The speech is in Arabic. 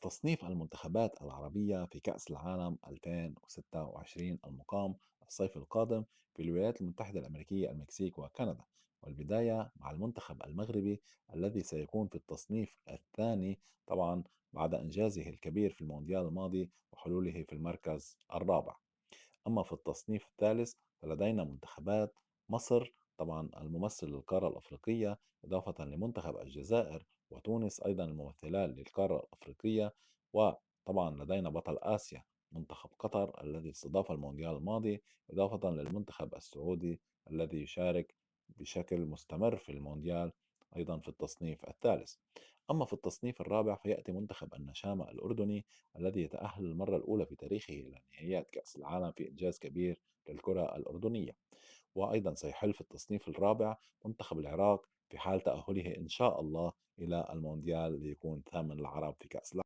تصنيف المنتخبات العربية في كأس العالم 2026 المقام الصيف القادم في الولايات المتحدة الأمريكية، المكسيك وكندا. والبداية مع المنتخب المغربي الذي سيكون في التصنيف الثاني طبعا بعد إنجازه الكبير في المونديال الماضي وحلوله في المركز الرابع. أما في التصنيف الثالث فلدينا منتخبات مصر طبعا الممثل للقارة الأفريقية، إضافة لمنتخب الجزائر وتونس أيضا الممثلان للقارة الأفريقية. وطبعا لدينا بطل آسيا منتخب قطر الذي استضاف المونديال الماضي، إضافة للمنتخب السعودي الذي يشارك بشكل مستمر في المونديال أيضا في التصنيف الثالث. أما في التصنيف الرابع فيأتي منتخب النشامة الأردني الذي يتأهل للمرة الأولى في تاريخه إلى نهائيات كأس العالم في إنجاز كبير للكرة الأردنية. وأيضا سيحل في التصنيف الرابع منتخب العراق في حال تأهله إن شاء الله إلى المونديال ليكون ثامن العرب في كأس العالم.